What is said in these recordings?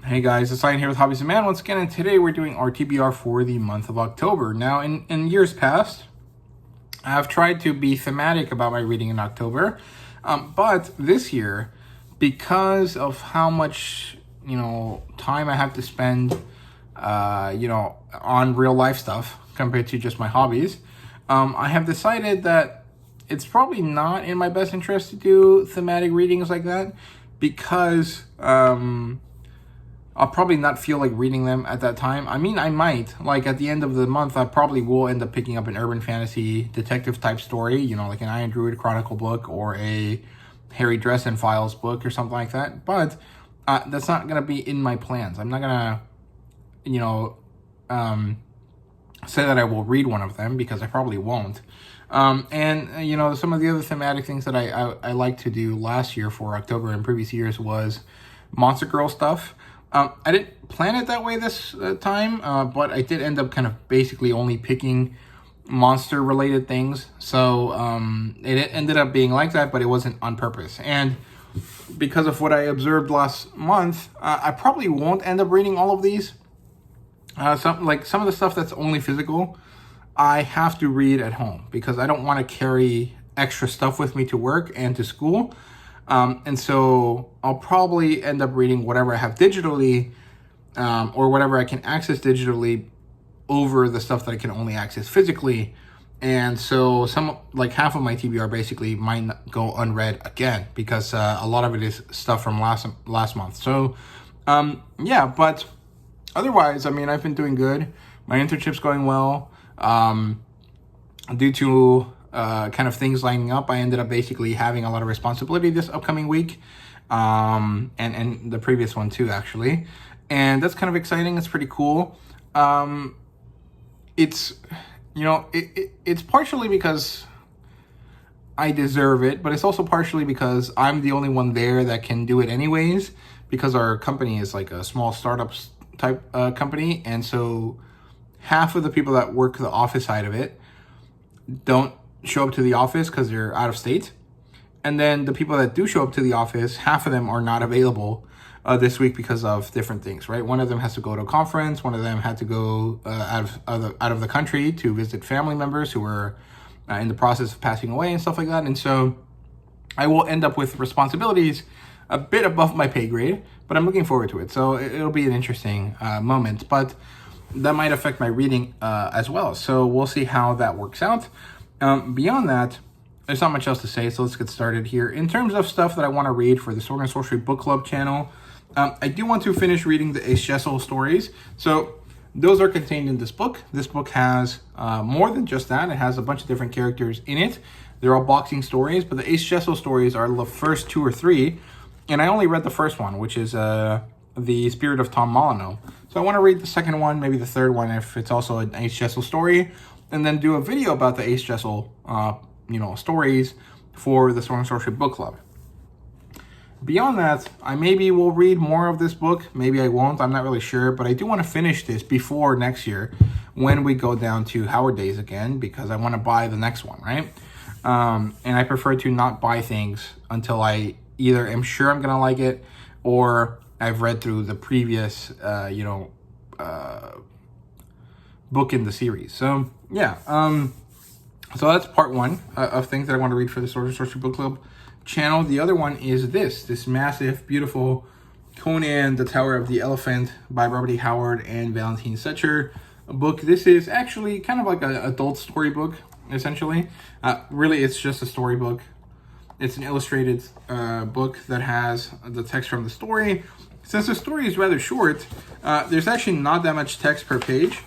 Hey guys, it's Ryan here with HobbiesofaMan once again, and today we're doing our TBR for the month of October. Now, in years past, I've tried to be thematic about my reading in October, but this year, because of how much, time I have to spend, on real life stuff compared to just my hobbies, I have decided that it's probably not in my best interest to do thematic readings like that because, I'll probably not feel like reading them at that time. I mean, I might. Like, at the end of the month, I probably will end up picking up an urban fantasy detective type story, like an Iron Druid Chronicle book or a Harry Dresden Files book or something like that. But that's not going to be in my plans. I'm not going to, say that I will read one of them because I probably won't. Some of the other thematic things that I like to do last year for October and previous years was Monster Girl stuff. I didn't plan it that way this time, but I did end up kind of basically only picking monster-related things. So it ended up being like that, but it wasn't on purpose. And because of what I observed last month, I probably won't end up reading all of these. Some of the stuff that's only physical, I have to read at home because I don't want to carry extra stuff with me to work and to school. And so I'll probably end up reading whatever I have digitally, or whatever I can access digitally over the stuff that I can only access physically. And so half of my TBR basically might go unread again because a lot of it is stuff from last month. So, but otherwise, I mean, I've been doing good. My internship's going well. Due to kind of things lining up, I ended up basically having a lot of responsibility this upcoming week, and the previous one too, actually. And that's kind of exciting. It's pretty cool. It's partially because I deserve it, but it's also partially because I'm the only one there that can do it anyways, because our company is like a small startups type company. And so half of the people that work the office side of it don't show up to the office because they're out of state. And then the people that do show up to the office, half of them are not available this week because of different things, right? One of them has to go to a conference. One of them had to go out of the country to visit family members who were in the process of passing away and stuff like that. And so I will end up with responsibilities a bit above my pay grade, but I'm looking forward to it. So it'll be an interesting moment, but that might affect my reading as well. So we'll see how that works out. Beyond that, there's not much else to say, so let's get started here. In terms of stuff that I want to read for the Sword and Sorcery Book Club channel, I do want to finish reading the Ace Jessel stories. So those are contained in this book. This book has more than just that. It has a bunch of different characters in it. They're all boxing stories, but the Ace Jessel stories are the first 2 or 3, and I only read the first one, which is The Spirit of Tom Molyneux. So I want to read the second one, maybe the third one if it's also an Ace Jessel story, and then do a video about the Ace Jessel, stories for the Sword and Sorcery Book Club. Beyond that, I maybe will read more of this book. Maybe I won't. I'm not really sure, but I do want to finish this before next year when we go down to Howard Days again, because I want to buy the next one, right? And I prefer to not buy things until I either am sure I'm going to like it or I've read through the previous, book in the series. So yeah, so that's part 1 of things that I want to read for the Sword and Sorcery Book Club channel. The other one is this massive, beautiful Conan, the Tower of the Elephant by Robert E. Howard and Valentine Setcher book. This is actually kind of like an adult storybook, essentially. Really, it's just a storybook. It's an illustrated book that has the text from the story. Since the story is rather short, there's actually not that much text per page,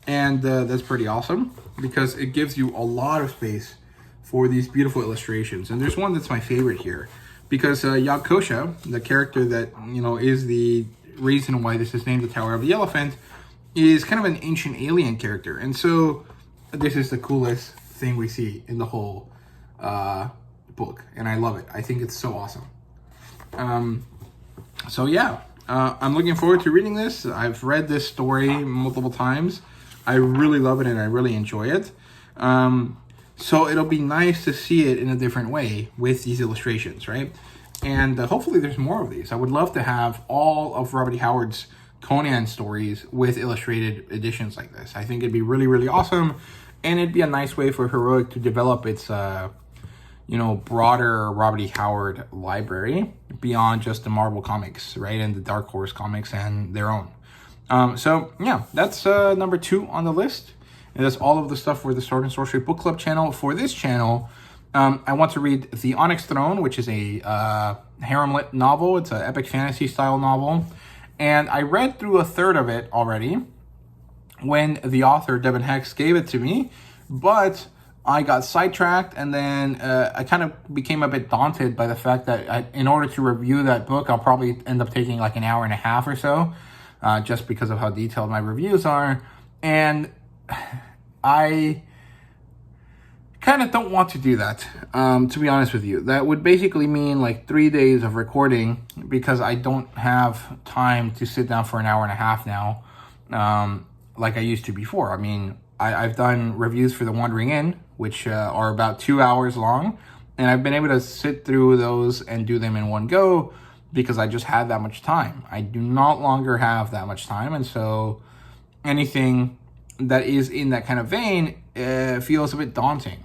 and that's pretty awesome because it gives you a lot of space for these beautiful illustrations. And there's one that's my favorite here because Yakosha, the character that is the reason why this is named the Tower of the Elephant, is kind of an ancient alien character. And so this is the coolest thing we see in the whole book, and I love it. I think it's so awesome. So yeah, I'm looking forward to reading this. I've read this story multiple times. I really love it and I really enjoy it. So it'll be nice to see it in a different way with these illustrations, right? And hopefully there's more of these. I would love to have all of Robert E. Howard's Conan stories with illustrated editions like this. I think it'd be really, really awesome. And it'd be a nice way for Heroic to develop its, broader Robert E. Howard library beyond just the Marvel comics, right? And the Dark Horse comics and their own. So yeah, that's number 2 on the list. And that's all of the stuff for the Sword and Sorcery Book Club channel. For this channel, I want to read The Onyx Throne, which is a harem-lit novel. It's an epic fantasy style novel. And I read through a third of it already when the author, Devin Hex, gave it to me. But I got sidetracked, and then I kind of became a bit daunted by the fact that in order to review that book, I'll probably end up taking like an hour and a half or so, just because of how detailed my reviews are. And I kind of don't want to do that, to be honest with you. That would basically mean like 3 days of recording, because I don't have time to sit down for an hour and a half now, like I used to before. I mean, I've done reviews for The Wandering Inn, which are about 2 hours long, and I've been able to sit through those and do them in one go because I just had that much time. I do not longer have that much time, and so anything that is in that kind of vein feels a bit daunting.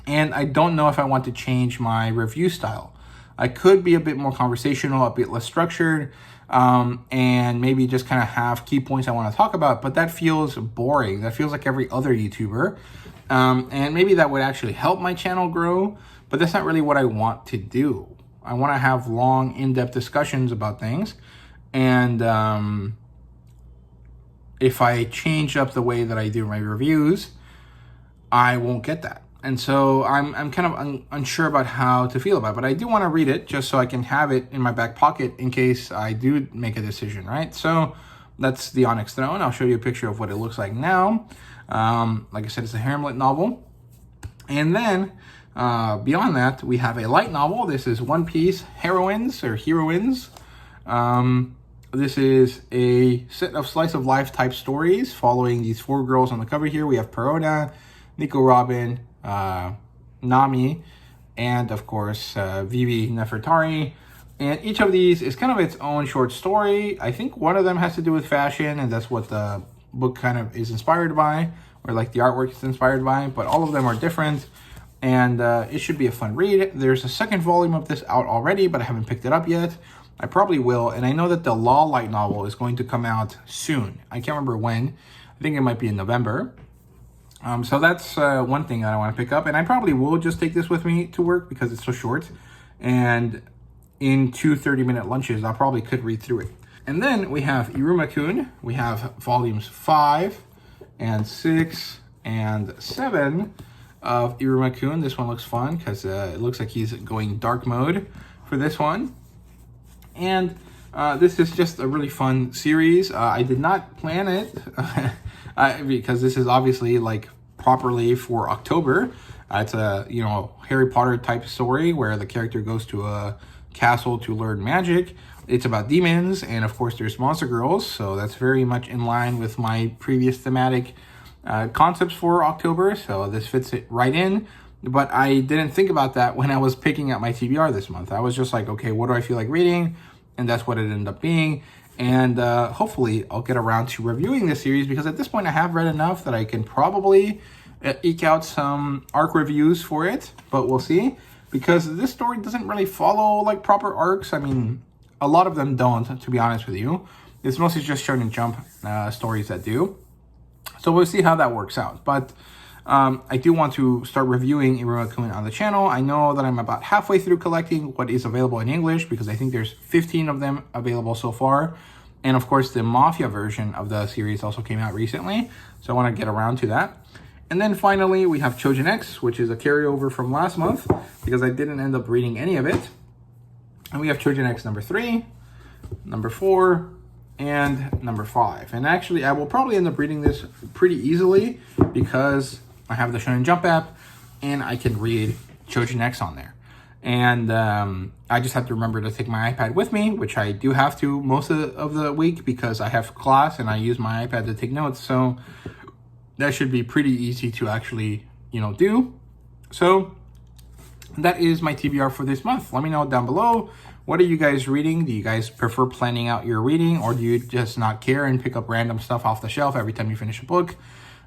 And I don't know if I want to change my review style. I could be a bit more conversational, a bit less structured, and maybe just kind of have key points I want to talk about, but that feels boring. That feels like every other YouTuber. And maybe that would actually help my channel grow, but that's not really what I want to do. I want to have long, in-depth discussions about things. And if I change up the way that I do my reviews, I won't get that. And so I'm kind of unsure about how to feel about it. But I do want to read it just so I can have it in my back pocket in case I do make a decision, right? So that's The Onyx Throne. I'll show you a picture of what it looks like now. Like I said, it's a harem-lit novel. And then beyond that, we have a light novel. This is One Piece Heroines. This is a set of slice of life type stories following these 4 girls on the cover here. We have Perona, Nico Robin, Nami, and of course Vivi Nefertari. And each of these is kind of its own short story. I think one of them has to do with fashion, and that's what the book kind of is inspired by, or like the artwork is inspired by, but all of them are different, and it should be a fun read. There's a second volume of this out already, but I haven't picked it up yet. I probably will, and I know that the Law light novel is going to come out soon. I can't remember when. I think it might be in November. So that's one thing that I want to pick up, and I probably will just take this with me to work because it's so short, and in 2 30-minute lunches, I probably could read through it. And then we have Iruma-kun. We have volumes 5 and 6 and 7 of Iruma-kun. This one looks fun because it looks like he's going dark mode for this one. And this is just a really fun series. I did not plan it because this is obviously like properly for October. It's a Harry Potter type story where the character goes to a castle to learn magic. It's about demons, and of course there's monster girls, so that's very much in line with my previous thematic concepts for October, so this fits it right in. But I didn't think about that when I was picking out my TBR this month. I was just like, okay, what do I feel like reading? And that's what it ended up being. And hopefully I'll get around to reviewing this series, because at this point I have read enough that I can probably eke out some arc reviews for it, but we'll see. Because this story doesn't really follow like proper arcs. I mean, a lot of them don't, to be honest with you. It's mostly just Shonen Jump stories that do. So we'll see how that works out. But I do want to start reviewing Iruma-kun on the channel. I know that I'm about halfway through collecting what is available in English, because I think there's 15 of them available so far. And of course, the Mafia version of the series also came out recently, so I want to get around to that. And then finally, we have Chojin X, which is a carryover from last month, because I didn't end up reading any of it. And we have Chojin X number 3, number 4, and number 5. And actually, I will probably end up reading this pretty easily, because I have the Shonen Jump app, and I can read Chojin X on there. And I just have to remember to take my iPad with me, which I do have to most of the week, because I have class and I use my iPad to take notes. So that should be pretty easy to actually, do. So that is my TBR for this month. Let me know down below. What are you guys reading? Do you guys prefer planning out your reading, or do you just not care and pick up random stuff off the shelf every time you finish a book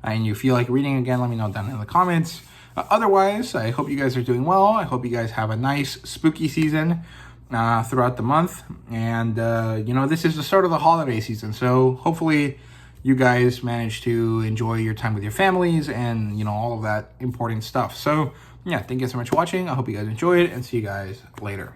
and you feel like reading again? Let me know down in the comments. Otherwise, I hope you guys are doing well. I hope you guys have a nice spooky season throughout the month. And, you know, this is the start of the holiday season. So hopefully you guys manage to enjoy your time with your families and, you know, all of that important stuff. So, yeah, thank you so much for watching. I hope you guys enjoyed, and see you guys later.